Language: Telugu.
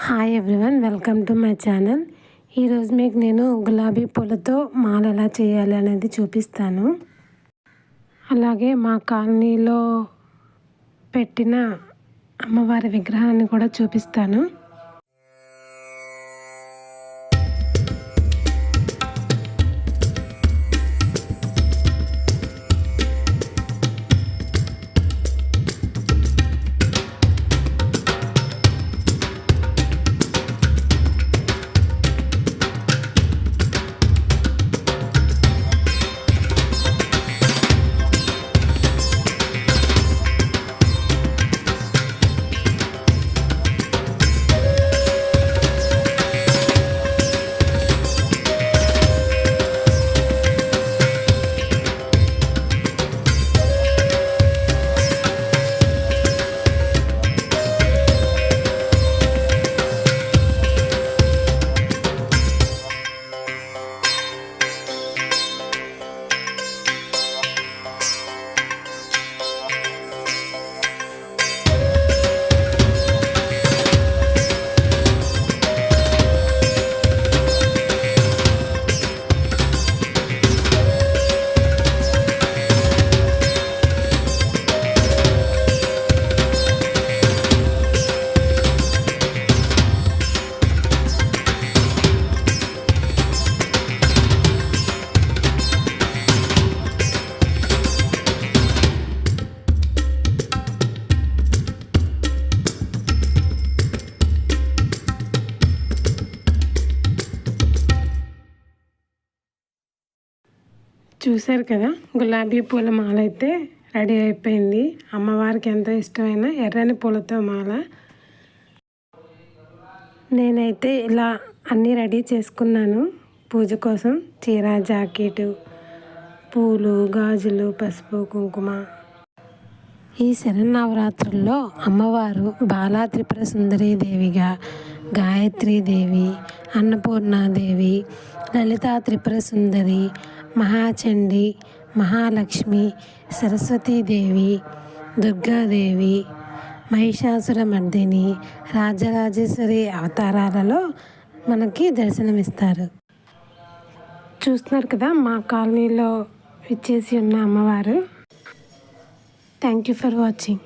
Hi everyone, welcome to my channel. ఈరోజు మీకు నేను గులాబీ పూలతో మాల ఎలా చేయాలి అనేది చూపిస్తాను. అలాగే మా కాలనీలో పెట్టిన అమ్మవారి విగ్రహాన్ని కూడా చూపిస్తాను. చూశారు కదా, గులాబీ పూల మాల అయితే రెడీ అయిపోయింది. అమ్మవారికి ఎంతో ఇష్టమైన ఎర్రని పూలతో మాల. నేనైతే ఇలా అన్నీ రెడీ చేసుకున్నాను పూజ కోసం. చీర, జాకెట్, పూలు, గాజులు, పసుపు, కుంకుమ. ఈ శరన్నవరాత్రుల్లో అమ్మవారు బాలా త్రిపుర సుందరీ దేవిగా, గాయత్రీదేవి, అన్నపూర్ణాదేవి, లలితా త్రిపుర సుందరి, మహాచండి, మహాలక్ష్మి, సరస్వతీదేవి, దుర్గాదేవి, మహిషాసురమర్దిని, రాజరాజేశ్వరి అవతారాలలో మనకి దర్శనమిస్తారు. చూస్తున్నారు కదా, మా కాలనీలో విచ్చేసి ఉన్న అమ్మవారు. Thank you for watching.